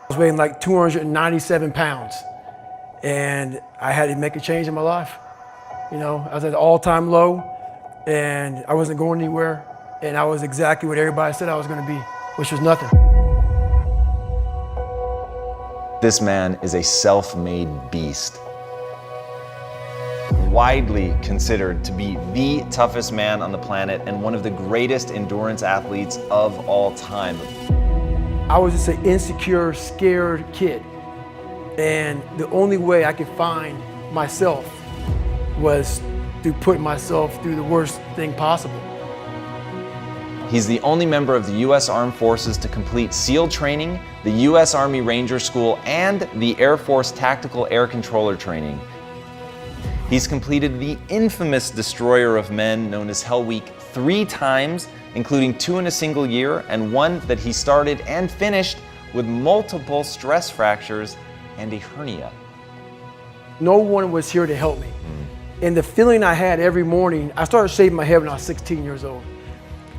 I was weighing like 297 pounds, and I had to make a change in my life. You know, I was at an all-time low, and I wasn't going anywhere, and I was exactly what everybody said I was going to be, which was nothing. This man is a self-made beast. Widely considered to be the toughest man on the planet and one of the greatest endurance athletes of all time. I was just an insecure, scared kid. And the only way I could find myself was to put myself through the worst thing possible. He's the only member of the U.S. Armed Forces to complete SEAL training, the U.S. Army Ranger School, and the Air Force Tactical Air Controller training. He's completed the infamous Destroyer of Men, known as Hell Week, 3 times, including 2 in a single year, and 1 that he started and finished with multiple stress fractures and a hernia. No one was here to help me. And the feeling I had every morning, I started shaving my head when I was 16 years old.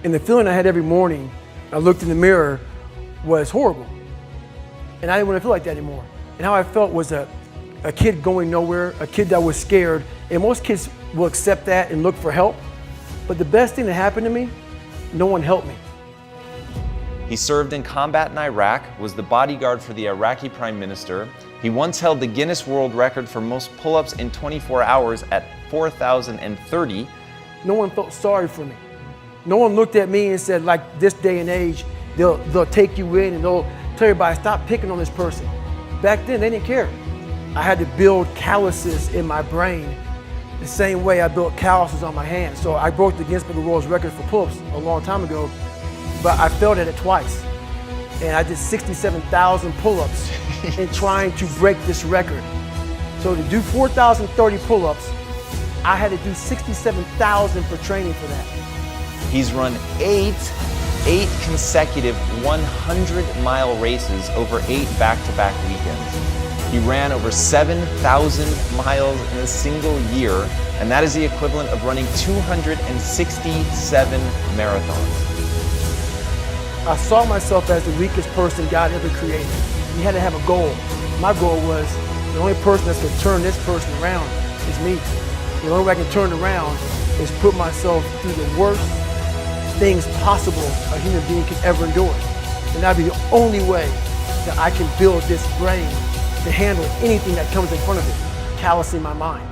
And the feeling I had every morning, I looked in the mirror, was horrible. And I didn't want to feel like that anymore. And how I felt was a kid going nowhere, a kid that was scared. And most kids will accept that and look for help. But the best thing that happened to me, no one helped me. He served in combat in Iraq, was the bodyguard for the Iraqi Prime Minister. He once held the Guinness World Record for most pull-ups in 24 hours at 4,030. No one felt sorry for me. No one looked at me and said, like this day and age, they'll take you in and they'll tell everybody, stop picking on this person. Back then, they didn't care. I had to build calluses in my brain the same way I built calluses on my hands. So I broke the Guinness Book of World Records for pull-ups a long time ago, but I failed at it twice. And I did 67,000 pull-ups in trying to break this record. So to do 4,030 pull-ups, I had to do 67,000 for training for that. He's run 8 consecutive 100-mile races over 8 back-to-back weekends. He ran over 7,000 miles in a single year, and that is the equivalent of running 267 marathons. I saw myself as the weakest person God ever created. You had to have a goal. My goal was the only person that's going to turn this person around is me. The only way I can turn around is put myself through the worst things possible a human being could ever endure. And that'd be the only way that I can build this brain to handle anything that comes in front of it, callousing my mind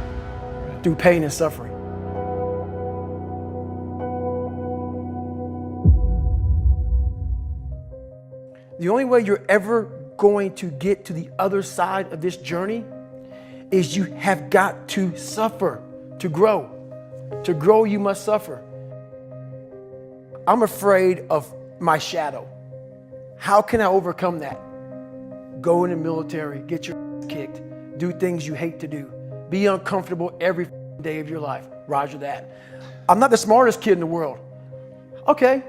through pain and suffering. The only way you're ever going to get to the other side of this journey is you have got to suffer to grow. To grow, you must suffer. I'm afraid of my shadow. How can I overcome that? Go in the military, get your ass kicked, do things you hate to do, be uncomfortable every day of your life. Roger that. I'm not the smartest kid in the world. Okay.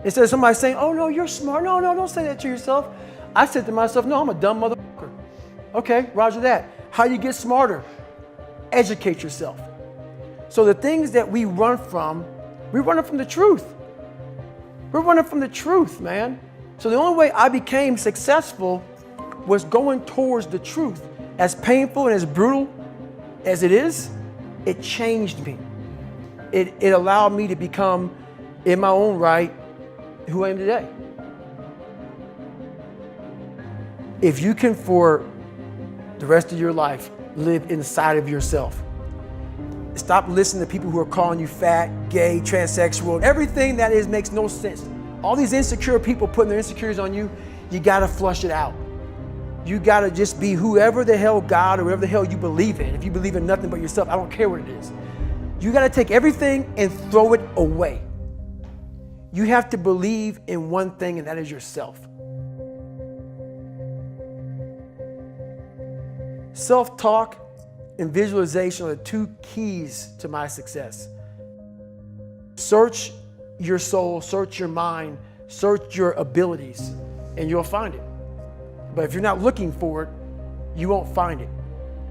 Instead of somebody saying, oh no, you're smart. No, don't say that to yourself. I said to myself, no, I'm a dumb motherfucker. Okay, roger that. How you get smarter? Educate yourself. So the things that we run from, we're running from the truth. We're running from the truth, man. So the only way I became successful was going towards the truth. As painful and as brutal as it is, it changed me. It allowed me to become, in my own right, who I am today. If you can, for the rest of your life, live inside of yourself, stop listening to people who are calling you fat, gay, transsexual. Everything that is makes no sense. All these insecure people putting their insecurities on you, you gotta flush it out. You gotta just be whoever the hell God or whatever the hell you believe in. If you believe in nothing but yourself, I don't care what it is. You gotta take everything and throw it away. You have to believe in one thing, and that is yourself. Self-talk and visualization are the 2 keys to my success. Search your soul, search your mind, search your abilities, and you'll find it. But if you're not looking for it, you won't find it.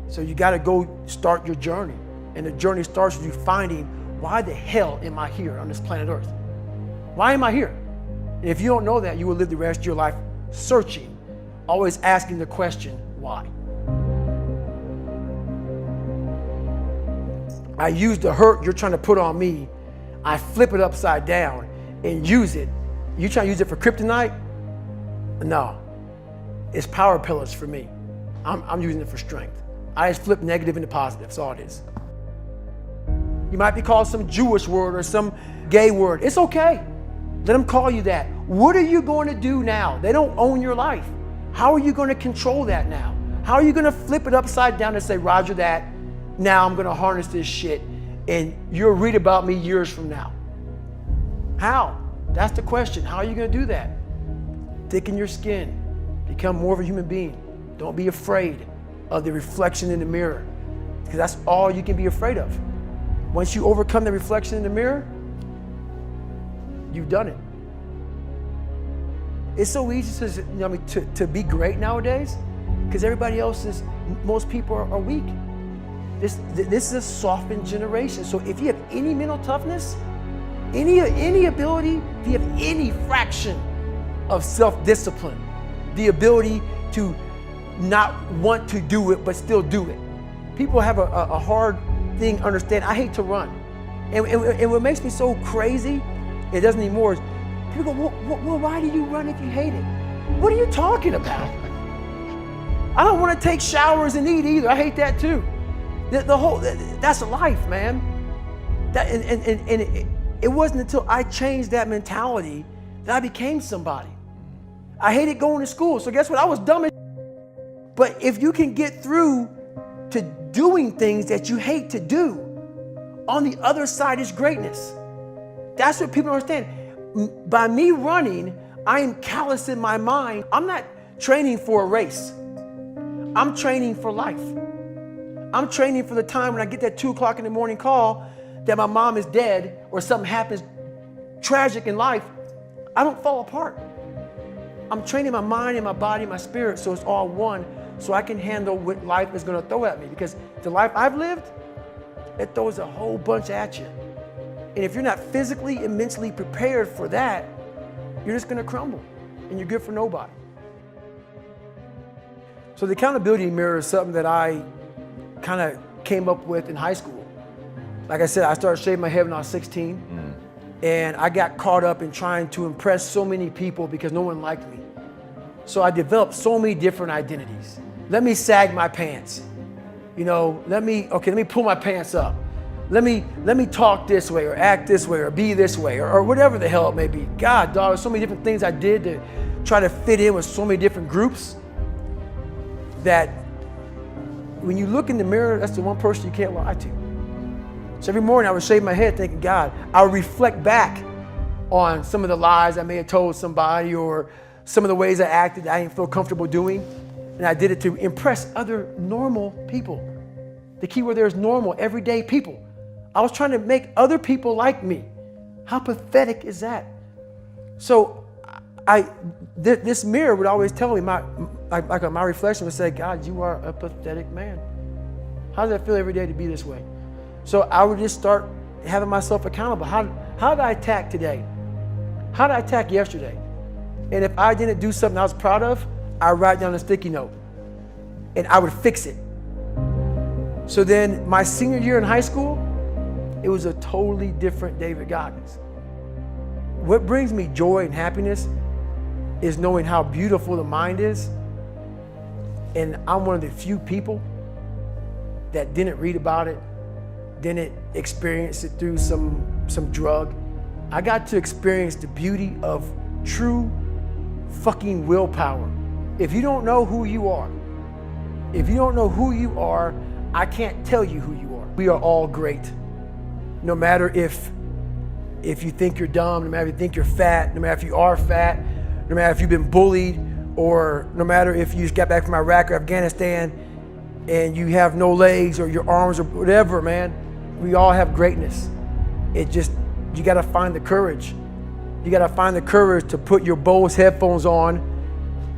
So you gotta go start your journey. And the journey starts with you finding, why the hell am I here on this planet Earth? Why am I here? And if you don't know that, you will live the rest of your life searching always asking the question, why? I use the hurt you're trying to put on me, I flip it upside down and use it. You trying to use it for kryptonite? No, it's power pillars for me. I'm using it for strength. I just flip negative into positive, that's all it is. You might be called some Jewish word or some gay word. It's okay. Let them call you that. What are you going to do now? They don't own your life. How are you going to control that now? How are you going to flip it upside down and say, Roger that, now I'm going to harness this shit and you'll read about me years from now? How? That's the question. How are you going to do that? Thicken your skin. Become more of a human being. Don't be afraid of the reflection in the mirror, because that's all you can be afraid of. Once you overcome the reflection in the mirror, you've done it. It's so easy to be great nowadays, because most people are weak. This is a softened generation. So if you have any mental toughness, any ability, if you have any fraction of self-discipline, the ability to not want to do it but still do it. People have a hard thing to understand. I hate to run. And what makes me so crazy, it doesn't anymore, is people go, well, why do you run if you hate it? What are you talking about? I don't want to take showers and eat either. I hate that too. That's life, man. It wasn't until I changed that mentality that I became somebody. I hated going to school, so guess what? I was dumb as shit. But if you can get through to doing things that you hate to do, on the other side is greatness. That's what people don't understand. By me running, I am callous in my mind. I'm not training for a race. I'm training for life. I'm training for the time when I get that 2 o'clock in the morning call that my mom is dead or something happens tragic in life. I don't fall apart. I'm training my mind and my body and my spirit so it's all one, so I can handle what life is going to throw at me. Because the life I've lived, it throws a whole bunch at you. And if you're not physically and mentally prepared for that, you're just going to crumble and you're good for nobody. So the accountability mirror is something that I kind of came up with in high school. Like I said, I started shaving my head when I was 16. And I got caught up in trying to impress so many people because no one liked me. So I developed so many different identities. Let me sag my pants. Let me pull my pants up. Let me talk this way or act this way or be this way or whatever the hell it may be. God, dog, there's so many different things I did to try to fit in with so many different groups that when you look in the mirror, that's the one person you can't lie to. So every morning I would shave my head thinking, God, I would reflect back on some of the lies I may have told somebody or some of the ways I acted that I didn't feel comfortable doing. And I did it to impress other normal people. The key word there is normal, everyday people. I was trying to make other people like me. How pathetic is that? So this mirror would always tell me, my reflection would say, God, you are a pathetic man. How does that feel every day to be this way? So I would just start having myself accountable. How did I attack today? How did I attack yesterday? And if I didn't do something I was proud of, I would write down a sticky note and I would fix it. So then my senior year in high school, it was a totally different David Goggins. What brings me joy and happiness is knowing how beautiful the mind is. And I'm one of the few people that didn't read about it, didn't experience it through some drug. I got to experience the beauty of true fucking willpower. If you don't know who you are, I can't tell you who you are. We are all great. No matter if you think you're dumb, no matter if you think you're fat, no matter if you are fat, no matter if you've been bullied, or no matter if you just got back from Iraq or Afghanistan and you have no legs or your arms or whatever, man. We all have greatness. You gotta find the courage. You gotta find the courage to put your Bose headphones on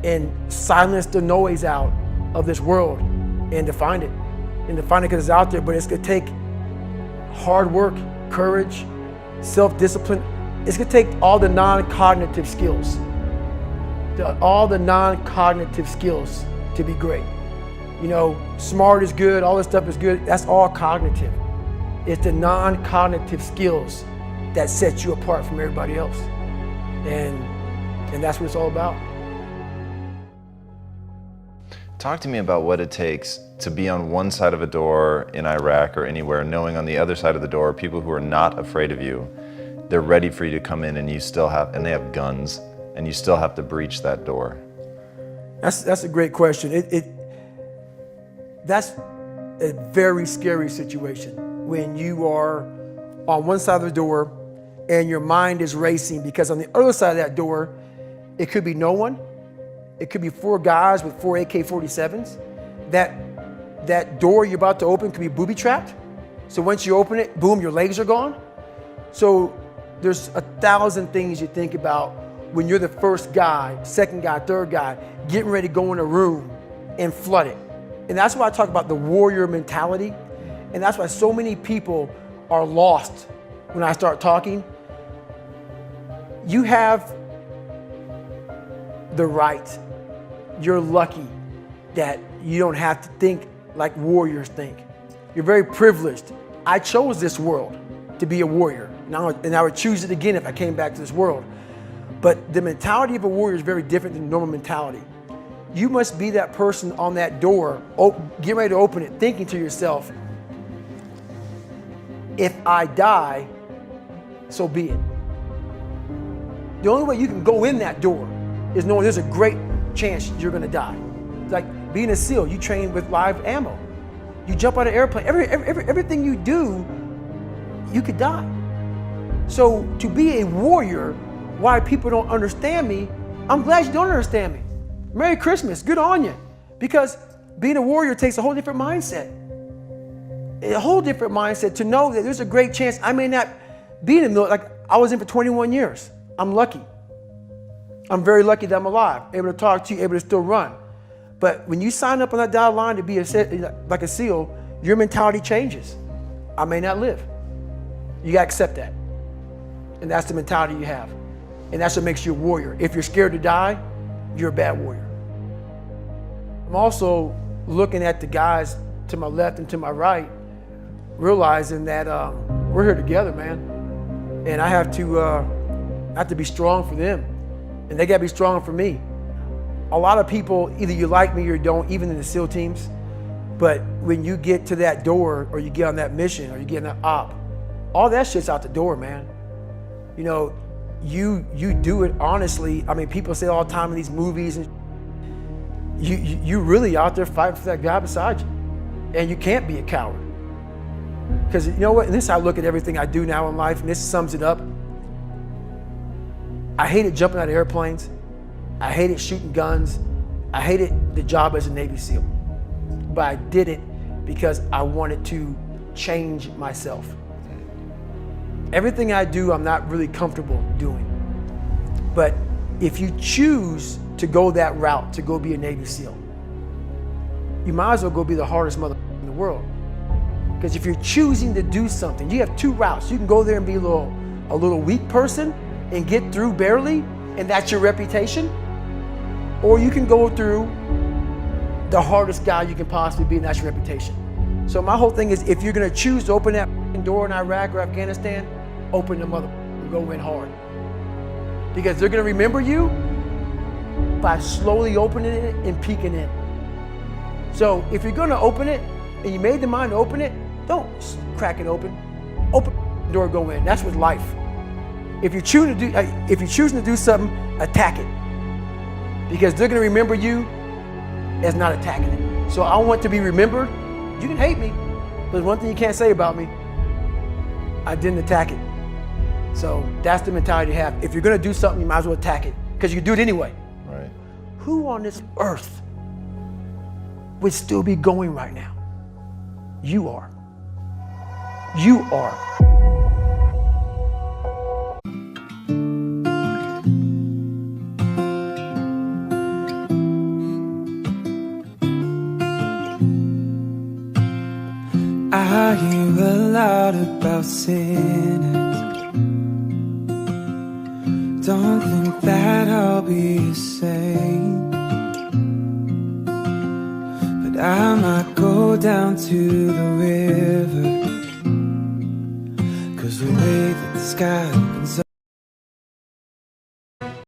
and silence the noise out of this world and to find it. And to find it because it's out there, but it's gonna take hard work, courage, self-discipline. It's gonna take all the non-cognitive skills. all the non-cognitive skills to be great. You know, smart is good, all this stuff is good, that's all cognitive. It's the non-cognitive skills that set you apart from everybody else. And that's what it's all about. Talk to me about what it takes to be on one side of a door in Iraq or anywhere, knowing on the other side of the door people who are not afraid of you. They're ready for you to come in, and they have guns, and you still have to breach that door. That's a great question. That's a very scary situation when you are on one side of the door and your mind is racing, because on the other side of that door, it could be no one. It could be 4 guys with 4 AK-47s. That door you're about to open could be booby-trapped. So once you open it, boom, your legs are gone. So there's 1,000 things you think about when you're the first guy, second guy, third guy, getting ready to go in a room and flood it. And that's why I talk about the warrior mentality. And that's why so many people are lost when I start talking. You have the right. You're lucky that you don't have to think like warriors think. You're very privileged. I chose this world to be a warrior. And I would choose it again if I came back to this world. But the mentality of a warrior is very different than normal mentality. You must be that person on that door, get ready to open it, thinking to yourself, if I die, so be it. The only way you can go in that door is knowing there's a great chance you're gonna die. It's like being a SEAL, you train with live ammo. You jump out of an airplane, everything you do, you could die. So to be a warrior, why people don't understand me, I'm glad you don't understand me. Merry Christmas, good on you. Because being a warrior takes a whole different mindset. A whole different mindset to know that there's a great chance I may not be in the military. Like I was in for 21 years. I'm lucky. I'm very lucky that I'm alive, able to talk to you, able to still run. But when you sign up on that dotted line to be like a SEAL, your mentality changes. I may not live. You gotta accept that. And that's the mentality you have. And that's what makes you a warrior. If you're scared to die, you're a bad warrior. I'm also looking at the guys to my left and to my right, realizing that we're here together, man. And I have to be strong for them. And they gotta be strong for me. A lot of people, either you like me or you don't, even in the SEAL teams, but when you get to that door or you get on that mission or you get on that op, all that shit's out the door, man. You know, you do it honestly. I mean, people say all the time in these movies, and you really out there fighting for that guy beside you. And you can't be a coward. Because you know what, and this is how I look at everything I do now in life, and this sums it up. I hated jumping out of airplanes. I hated shooting guns. I hated the job as a Navy SEAL. But I did it because I wanted to change myself. Everything I do, I'm not really comfortable doing. But if you choose to go that route, to go be a Navy SEAL, you might as well go be the hardest mother in the world. Because if you're choosing to do something, you have 2 routes. You can go there and be a little weak person and get through barely, and that's your reputation. Or you can go through the hardest guy you can possibly be, and that's your reputation. So my whole thing is, if you're gonna choose to open that door in Iraq or Afghanistan, open the mother and go in hard. Because they're gonna remember you by slowly opening it and peeking in. So if you're gonna open it, and you made the mind to open it, don't crack it open. Open the door, go in. That's with life. If you're choosing to do something, attack it. Because they're gonna remember you as not attacking it. So I want to be remembered. You can hate me, but there's one thing you can't say about me. I didn't attack it. So that's the mentality to have. If you're gonna do something, you might as well attack it, because you can do it anyway. Right. Who on this earth would still be going right now? You are. You are. I hear a lot about sinners don't think that I'll be the same, but I might go down to the river, 'cause the way that the sky opens up